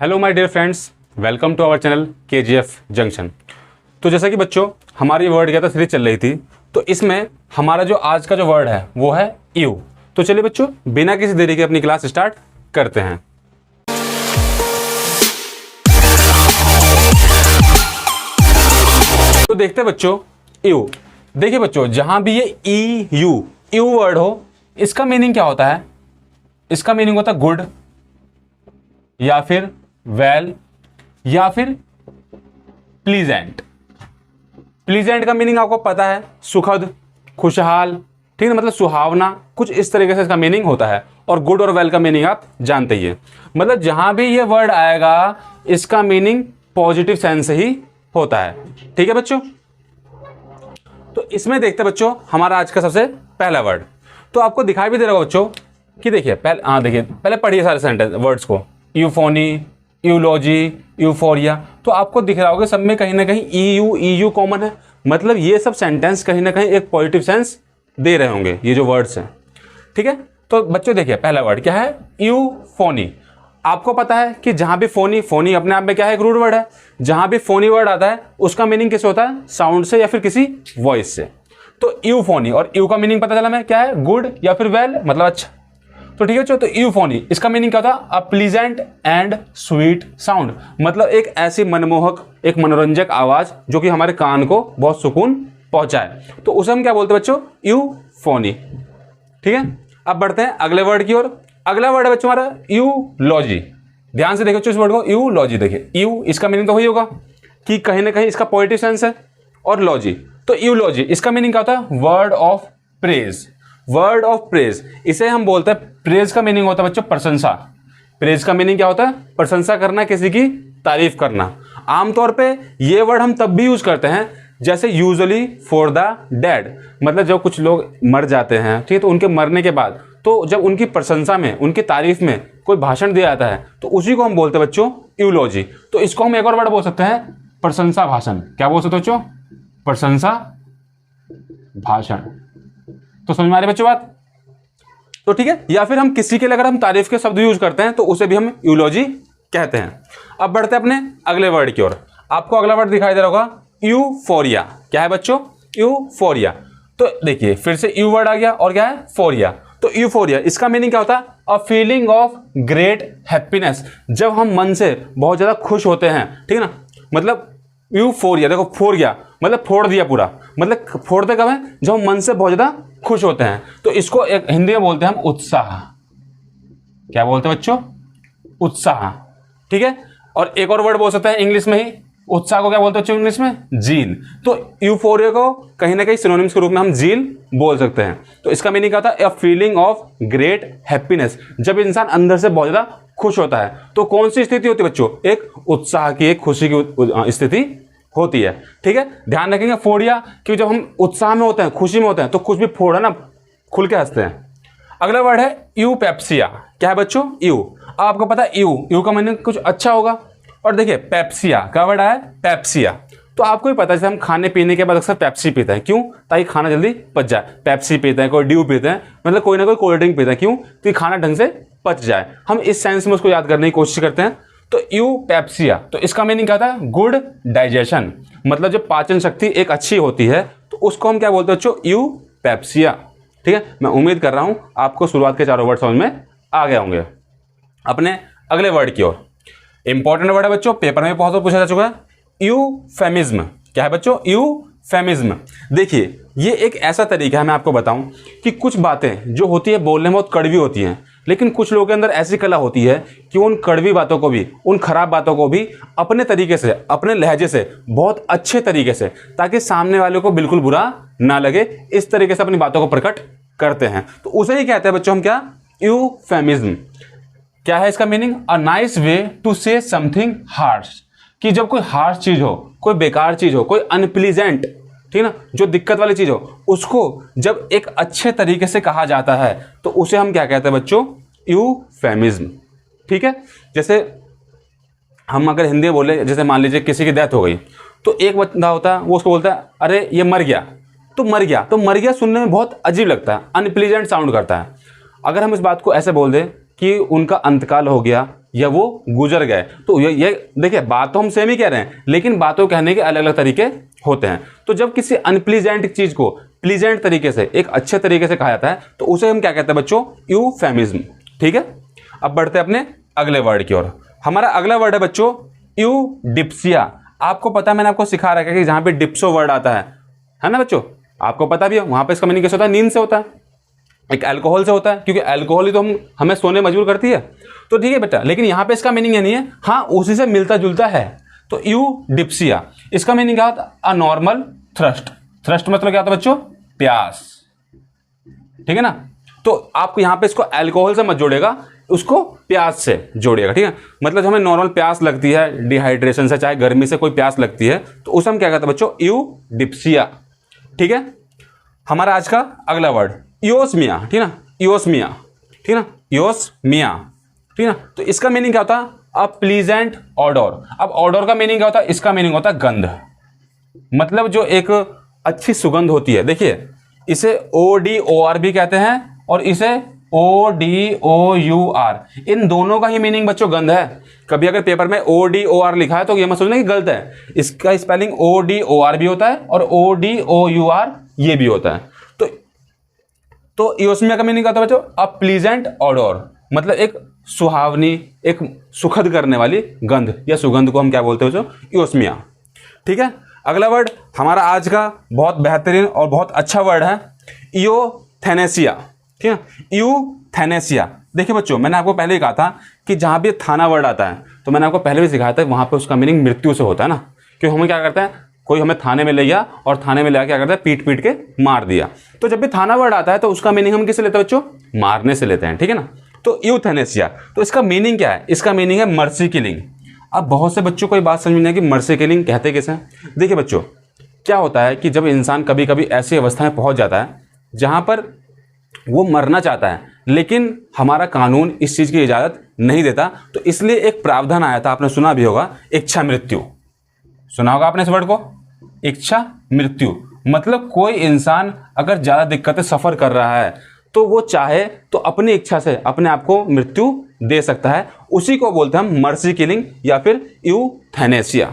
Hello my dear friends, welcome to our channel KGF junction. तो जैसा कि बच्चों हमारी वर्ड क्या था सीरीज चल रही थी, तो इसमें हमारा जो आज का जो वर्ड है वो है यू। तो चलिए बच्चों बिना किसी देरी के अपनी क्लास स्टार्ट करते हैं। तो देखते हैं बच्चों यू। देखिए बच्चों जहां भी ये यू वर्ड हो, इसका मीनिंग क्या होता है? इसका मीनिंग होता है गुड या फिर वेल या फिर प्लीजेंट। प्लीजेंट का मीनिंग आपको पता है, सुखद, खुशहाल, ठीक है, मतलब सुहावना, कुछ इस तरीके से इसका मीनिंग होता है। और गुड और वेल का मीनिंग आप जानते ही हैं, मतलब जहां भी ये वर्ड आएगा इसका मीनिंग पॉजिटिव सेंस से ही होता है। ठीक है बच्चों, तो इसमें देखते हैं बच्चों हमारा आज का सबसे पहला वर्ड। तो आपको दिखाई भी दे रहा होगा बच्चों कि देखिए देखिए पहले पढ़िए सारे सेंटेंस वर्ड्स को। यूफोनी, यूलॉजी, यूफोरिया, तो आपको दिख रहा होगा सब में कहीं ना कहीं ईयू कॉमन है, मतलब ये सब सेंटेंस कहीं ना कहीं एक पॉजिटिव सेंस दे रहे होंगे ये जो वर्ड्स हैं। ठीक है, तो बच्चों देखिए पहला वर्ड क्या है? यूफोनी। आपको पता है कि जहां भी फोनी अपने आप में क्या है? एक रूड वर्ड है। जहां भी फोनी वर्ड आता है उसका मीनिंग किससे होता है? साउंड से या फिर किसी वॉइस से। तो यूफोनी, और यू का मीनिंग पता चला मैं क्या है? गुड या फिर वेल, मतलब अच्छा। तो ठीक है बच्चों, तो यूफोनी इसका मीनिंग क्या था? अ प्लीजेंट एंड स्वीट साउंड, मतलब एक ऐसी मनमोहक, एक मनोरंजक आवाज जो कि हमारे कान को बहुत सुकून पहुंचाए, तो उसे हम क्या बोलते हैं बच्चों? यूफोनी। ठीक है, अब बढ़ते हैं अगले वर्ड की ओर। अगला वर्ड है बच्चों हमारा यूलॉजी। ध्यान से देखो बच्चों इस वर्ड को, यूलॉजी। देखिए यू इसका मीनिंग तो वही होगा कि कहीं ना कहीं इसका पॉजिटिव सेंस है, और लॉजी, तो यूलॉजी इसका मीनिंग क्या होता है? Word of praise. Word of praise इसे हम बोलते हैं, प्रेज का मीनिंग होता है बच्चों प्रशंसा। प्रेज का मीनिंग क्या होता है? प्रशंसा करना, किसी की तारीफ करना। आमतौर पे ये वर्ड हम तब भी यूज करते हैं जैसे यूजुअली फॉर द डेड, मतलब जब कुछ लोग मर जाते हैं, ठीक है, तो उनके मरने के बाद तो जब उनकी प्रशंसा में, उनकी तारीफ में कोई भाषण दिया जाता है तो उसी को हम बोलते हैं बच्चों यूलॉजी। तो इसको हम एक और वर्ड बोल सकते हैं, प्रशंसा भाषण। क्या बोल सकते हो बच्चों? प्रशंसा भाषण। तो समझ में आ रही बच्चों बात? तो ठीक है, या फिर हम किसी के लिए अगर हम तारीफ के शब्द यूज करते हैं तो उसे भी हम यूलॉजी कहते हैं। अब बढ़ते हैं अपने अगले वर्ड की ओर। आपको अगला वर्ड दिखाई दे रहा होगा यूफोरिया। क्या है बच्चों? यूफोरिया। तो देखिए फिर से यू वर्ड आ गया और क्या है? फोरिया। तो यूफोरिया इसका मीनिंग क्या होता है? A feeling of great happiness, जब हम मन से बहुत ज्यादा खुश होते हैं, ठीक है ना, मतलब यूफोरिया। देखो फोड़ गया मतलब फोड़ दिया पूरा, मतलब फोड़ते कब है? जब हम मन से बहुत ज्यादा खुश होते हैं। तो इसको एक हिंदी में बोलते हैं हम उत्साह। क्या बोलते हैं बच्चों? उत्साह। ठीक है, और एक और वर्ड बोल सकते हैं इंग्लिश में ही, उत्साह को क्या बोलते हैं बच्चों इंग्लिश में? जील। तो यूफोरिया को कहीं ना कहीं सिनोनिम्स के रूप में हम जील बोल सकते हैं। तो इसका मीनिंग क्या था? A feeling of great happiness, जब इंसान अंदर से बहुत ज्यादा खुश होता है। तो कौन सी स्थिति होती है बच्चों? एक उत्साह की, एक खुशी की स्थिति होती है। ठीक है, ध्यान रखेंगे फोड़िया, कि जब हम उत्साह में होते हैं, खुशी में होते हैं, तो कुछ भी फोड़ा ना, खुल के हंसते हैं। अगला वर्ड है यूपेप्सिया। क्या है बच्चों? यू। आपको पता है यू का मीनिंग कुछ अच्छा होगा। और देखिए पेप्सिया का वर्ड आया, पेप्सिया। तो आपको भी पता है हम खाने पीने के बाद अक्सर पेप्सी पीते हैं, क्यों? ताकि खाना जल्दी पच जाए। पेप्सी पीते हैं, कोई ड्यू पीते हैं, मतलब कोई ना कोई कोल्ड ड्रिंक पीते हैं, क्यों? तो खाना ढंग से पच जाए। हम इस सेंस में उसको याद करने की कोशिश करते हैं। तो यूपेप्सिया, तो इसका मीनिंग क्या था? गुड डाइजेशन, मतलब जब पाचन शक्ति एक अच्छी होती है तो उसको हम क्या बोलते हैं बच्चों? यूपेप्सिया। ठीक है, मैं उम्मीद कर रहा हूं आपको शुरुआत के चारों वर्ड समझ में आ गए होंगे। अपने अगले वर्ड की ओर। इंपॉर्टेंट वर्ड है बच्चों, पेपर में बहुत पूछा जा चुका है, यूफेमिज्म। क्या है बच्चों? यूफेमिज्म। देखिए ये एक ऐसा तरीका है, मैं आपको बताऊं कि कुछ बातें जो होती है बोलने में बहुत कड़वी होती हैं, लेकिन कुछ लोगों के अंदर ऐसी कला होती है कि उन कड़वी बातों को भी, उन खराब बातों को भी अपने तरीके से, अपने लहजे से, बहुत अच्छे तरीके से, ताकि सामने वाले को बिल्कुल बुरा ना लगे, इस तरीके से अपनी बातों को प्रकट करते हैं। तो उसे ही कहते हैं बच्चों हम क्या? यूफेमिज्म। क्या है इसका meaning? A nice way to say something harsh, कि जब कोई हार्श चीज हो, कोई बेकार चीज हो, कोई अनप्लीजेंट, ठीक ना, जो दिक्कत वाली चीज हो, उसको जब एक अच्छे तरीके से कहा जाता है तो उसे हम क्या कहते हैं बच्चों? यूफेमिज्म। ठीक है, जैसे हम अगर हिंदी में बोले, जैसे मान लीजिए किसी की डेथ हो गई, तो एक बंदा होता है वो उसको बोलता है अरे ये मर गया, तो मर गया, तो मर गया सुनने में बहुत अजीब लगता है, अनप्लीजेंट साउंड करता है। अगर हम इस बात को ऐसे बोल दें कि उनका अंतकाल हो गया, या वो गुजर गए। तो ये देखिए, बात तो हम सेम ही कह रहे हैं, लेकिन बातों कहने के अलग अलग तरीके होते हैं। तो जब किसी अनप्लीजेंट चीज को प्लीजेंट तरीके से, एक अच्छे तरीके से कहा जाता है, तो उसे हम क्या कहते हैं बच्चों? यूफेमिज्म। ठीक है, अब बढ़ते हैं अपने अगले वर्ड की ओर। हमारा अगला वर्ड है बच्चों यूडिप्सिया। आपको पता है, मैंने आपको सिखा रखा है कि जहां पे डिप्सो वर्ड आता है ना बच्चों, आपको पता भी है, वहां पे इसका मीनिंग कैसे होता है? नींद से होता है, एक अल्कोहल से होता है, क्योंकि अल्कोहल ही तो हमें सोने मजबूर करती है। तो ठीक है बेटा, लेकिन यहां पे इसका मीनिंग ये नहीं है, हाँ उसी से मिलता जुलता है। तो यूडिप्सिया, इसका मीनिंग क्या होता है? A normal thrust. थ्रस्ट मतलब क्या होता है बच्चों? प्यास। ठीक है ना? तो आपको यहां पे इसको अल्कोहल से मत जोड़ेगा, उसको प्यास से जोड़िएगा। ठीक है, मतलब हमें नॉर्मल प्यास लगती है डिहाइड्रेशन से, चाहे गर्मी से कोई प्यास लगती है, तो उसे हम क्या कहते हैं बच्चों? यूडिप्सिया। ठीक है, हमारा आज का अगला वर्ड इओस्मिया। ठीक है ना, इओस्मिया। ठीक है ना, इओस्मिया। ठीक है ना, तो इसका मीनिंग क्या होता है? A pleasant odour. अब ऑडोर का मीनिंग क्या होता है? इसका मीनिंग होता है गंध, मतलब जो एक अच्छी सुगंध होती है। देखिए, इसे ODOR भी कहते हैं और इसे ODOUR, इन दोनों का ही मीनिंग बच्चों गंध है। कभी अगर पेपर में ODOR लिखा है तो ये मत सोचना कि गलत है, इसका स्पेलिंग ODOR भी होता है और ODOUR ये भी होता है। तो इओस्मिया का मीनिंग क्या होता है बच्चों? अ प्लीजेंट ऑडोर, मतलब एक सुहावनी, एक सुखद करने वाली गंध या सुगंध को हम क्या बोलते हैं बच्चों? इओस्मिया। ठीक है, अगला वर्ड हमारा आज का बहुत बेहतरीन और बहुत अच्छा वर्ड है इओथैनेसिया। ठीक है, इओथैनेसिया। देखिए बच्चों, मैंने आपको पहले ही कहा था कि जहां भी थाना वर्ड आता है, तो मैंने आपको पहले भी सिखाया था, वहां पे उसका मीनिंग मृत्यु से होता है ना। क्योंकि हमें क्या करता है, कोई हमें थाने में ले गया और थाने में ले क्या करता है? पीट पीट के मार दिया। तो जब भी थाना वर्ड आता है तो उसका मीनिंग हम किससे लेते हैं बच्चों? मारने से लेते हैं। ठीक है ना, तो यूथैनेसिया, तो इसका मीनिंग क्या है? इसका मीनिंग है मर्सी किलिंग। अब बहुत से बच्चों को ये बात समझ में नहीं है कि मर्सी किलिंग कहते किसे हैं। देखिए बच्चों, क्या होता है कि जब इंसान कभी कभी ऐसी अवस्था में पहुंच जाता है जहां पर वो मरना चाहता है, लेकिन हमारा कानून इस चीज की इजाजत नहीं देता, तो इसलिए एक प्रावधान आया था, आपने सुना भी होगा, इच्छा मृत्यु। सुना होगा आपने इस वर्ड को, इच्छा मृत्यु। मतलब कोई इंसान अगर ज्यादा दिक्कतें सफर कर रहा है तो वो चाहे तो अपनी इच्छा से अपने आप को मृत्यु दे सकता है, उसी को बोलते हैं हम मर्सी किलिंग या फिर यूथैनेसिया।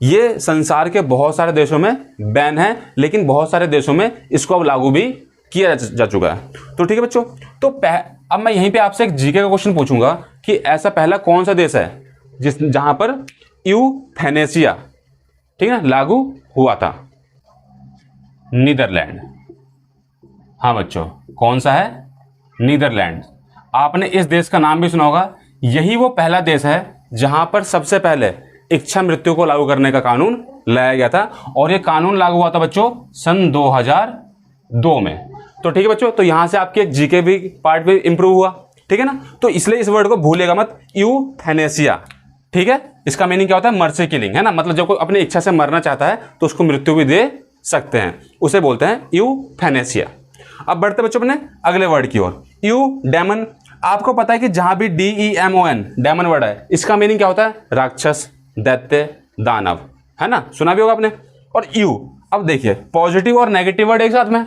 ये संसार के बहुत सारे देशों में बैन है, लेकिन बहुत सारे देशों में इसको अब लागू भी किया जा चुका है। तो ठीक है बच्चों, तो अब मैं यहीं पे आपसे एक जीके का क्वेश्चन पूछूंगा कि ऐसा पहला कौन सा देश है जहां पर यूथैनेसिया, ठीक है ना, लागू हुआ था? नीदरलैंड। हाँ बच्चों, कौन सा है? नीदरलैंड। आपने इस देश का नाम भी सुना होगा। यही वो पहला देश है जहां पर सबसे पहले इच्छा मृत्यु को लागू करने का कानून लाया गया था, और ये कानून लागू हुआ था बच्चों सन 2002 में। तो ठीक है बच्चों, तो यहां से आपकी एक जीके भी पार्ट भी इंप्रूव हुआ। ठीक है ना, तो इसलिए इस वर्ड को भूलेगा मत, यूथैनेसिया। ठीक है, इसका मीनिंग क्या होता है? मर्सी किलिंग, है ना, मतलब जब कोई अपनी इच्छा से मरना चाहता है तो उसको मृत्यु भी दे सकते हैं, उसे बोलते हैं यूथैनेसिया। अब बढ़ते बच्चों अपने अगले वर्ड की ओर, यूडेमन। आपको पता है कि जहां भी DEMON डेमन वर्ड है, इसका मीनिंग क्या होता है? राक्षस, दैत्य, दानव, है ना, सुना भी होगा आपने। और यू, अब देखिए पॉजिटिव और नेगेटिव वर्ड एक साथ में,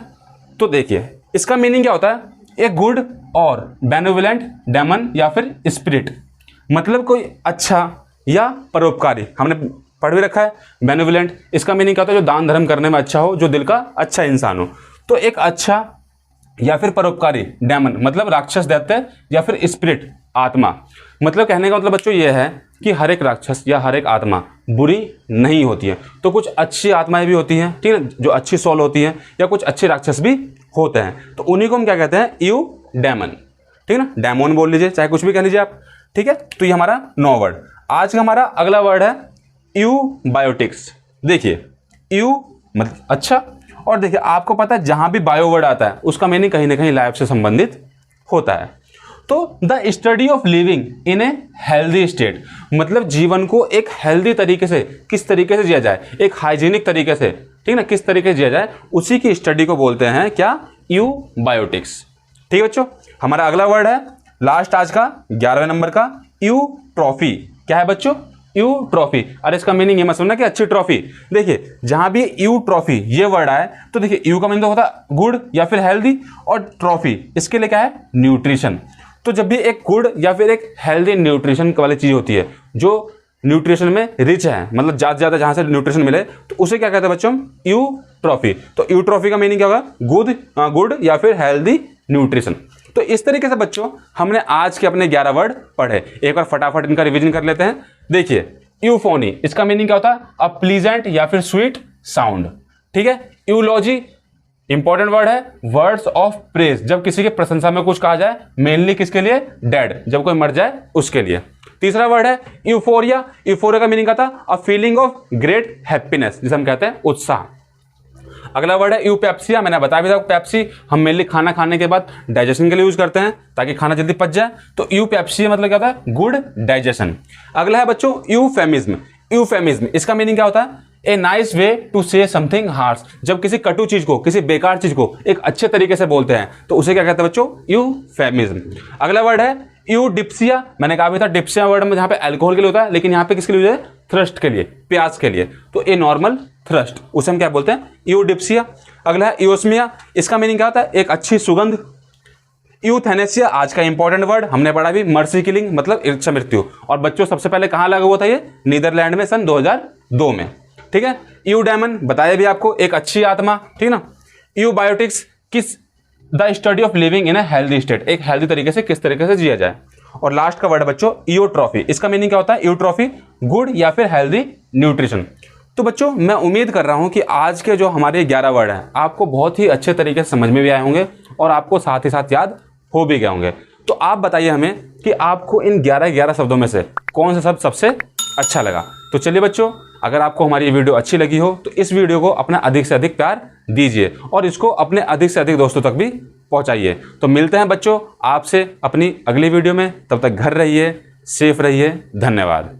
तो देखिए इसका मीनिंग क्या होता है? ए गुड और बेनेवोलेंट डेमन या फिर स्पिरिट, मतलब कोई अच्छा या परोपकारी। हमने पढ़ भी रखा है बेनेवोलेंट, इसका मीनिंग क्या होता है? जो दान धर्म करने में अच्छा हो, जो दिल का अच्छा इंसान हो। तो एक अच्छा या फिर परोपकारी डेमन मतलब राक्षस, दैत्य या फिर स्पिरिट, आत्मा। मतलब कहने का मतलब बच्चों ये है कि हर एक राक्षस या हर एक आत्मा बुरी नहीं होती है, तो कुछ अच्छी आत्माएं भी होती हैं, ठीक है, जो अच्छी सोल होती हैं, या कुछ अच्छे राक्षस भी होते हैं, तो उन्हीं को हम क्या कहते हैं? यूडेमन। ठीक है ना, डेमोन बोल लीजिए, चाहे कुछ भी कह लीजिए आप। ठीक है, तो ये हमारा 9 वर्ड। आज का हमारा अगला वर्ड है यूबायोटिक्स। देखिए यू मतलब अच्छा, और देखिए आपको पता है जहां भी बायो वर्ड आता है उसका मीनिंग कहीं ना कहीं लाइफ से संबंधित होता है। तो the study of living in a healthy state, मतलब जीवन को एक हेल्दी तरीके से किस तरीके से जिया जाए, एक हाइजीनिक तरीके से, ठीक है ना, किस तरीके से जिया जाए, उसी की स्टडी को बोलते हैं क्या? यूबायोटिक्स। ठीक है बच्चों, हमारा अगला वर्ड है लास्ट आज का 11वें नंबर का, यूट्रॉफी। क्या है बच्चों? यूट्रॉफी। अरे इसका मीनिंग ये मत समझना कि अच्छी ट्रॉफी। देखिए जहां भी यूट्रॉफी ये वर्ड आए तो देखिए यू का मीनिंग तो होता है गुड या फिर हेल्दी, और ट्रॉफी इसके लिए क्या है? न्यूट्रिशन। तो जब भी एक गुड या फिर एक हेल्दी न्यूट्रिशन वाली चीज होती है जो न्यूट्रिशन में रिच है, मतलब ज्यादा से ज्यादा जहां से न्यूट्रिशन मिले, तो उसे क्या कहते हैं बच्चों, यूट्रॉफी। तो यूट्रॉफी का मीनिंग क्या होगा, गुड या फिर हेल्दी न्यूट्रिशन। तो इस तरीके से बच्चों हमने आज के अपने 11 वर्ड पढ़े। एक बार फटाफट इनका रिवीजन कर लेते हैं। देखिए, यूफोनी, इसका मीनिंग क्या होता है, अ प्लीजेंट या फिर स्वीट साउंड। ठीक है। यूलॉजी इंपॉर्टेंट वर्ड है, वर्ड्स ऑफ प्रेज, जब किसी की प्रशंसा में कुछ कहा जाए, मेनली किसके लिए, डेड, जब कोई मर जाए उसके लिए। तीसरा वर्ड है यूफोरिया। यूफोरिया का मीनिंग क्या था, a feeling of great happiness, जिसे हम कहते हैं उत्साह। अगला वर्ड है यूपेप्सिया। मैंने बताया भी था, पेप्सी हम मेनली खाना खाने के बाद डाइजेशन के लिए यूज करते हैं ताकि खाना जल्दी पच जाए। तो यूपेप्सिया मतलब क्या होता है, गुड डाइजेशन। अगला है बच्चों यूफेमिज्म। यूफेमिज्म, इसका मीनिंग क्या होता है, a nice way to say something harsh, जब किसी कटु चीज को, किसी बेकार चीज को एक अच्छे तरीके से बोलते हैं तो उसे क्या कहते हैं बच्चों, यूफेमिज्म। अगला वर्ड है यूडिप्सिया। मैंने कहा भी था डिप्सिया वर्ड में जहां पे अल्कोहल के लिए होता है, लेकिन यहां पे किसके लिए है, थ्रस्ट के लिए, प्यास के लिए। तो ए नॉर्मल थ्रस्ट, उसे हम क्या बोलते हैं, यूडिप्सिया। अगला है यूस्मिया। इसका मीनिंग क्या होता है, एक अच्छी सुगंध। यूथेनेसिया, आज का इंपॉर्टेंट वर्ड हमने पढ़ा भी, मर्सी किलिंग मतलब इच्छा मृत्यु। और बच्चों सबसे पहले कहां लागू हुआ था ये, नीदरलैंड में सन 2002 में। ठीक है। यूडेमन बताया भी आपको, एक अच्छी आत्मा। ठीक ना। यूबायोटिक्स, किस the study of living in a healthy state, एक हेल्दी तरीके से किस तरीके से जिया जाए। और लास्ट का वर्ड बच्चों यूट्रॉफी। इसका मीनिंग क्या होता है, यूट्रॉफी गुड या फिर हेल्दी न्यूट्रिशन। तो बच्चों मैं उम्मीद कर रहा हूं कि आज के जो हमारे 11 वर्ड हैं आपको बहुत ही अच्छे तरीके से समझ में भी आए होंगे और आपको साथ ही साथ याद हो भी गए होंगे। तो आप बताइए हमें कि आपको इन 11 शब्दों में से कौन सा शब्द सबसे अच्छा लगा। तो चलिए बच्चों, अगर आपको हमारी ये वीडियो अच्छी लगी हो तो इस वीडियो को अपना अधिक से अधिक प्यार दीजिए और इसको अपने अधिक से अधिक दोस्तों तक भी पहुंचाइए। तो मिलते हैं बच्चों आपसे अपनी अगली वीडियो में, तब तक घर रहिए, सेफ रहिए, धन्यवाद।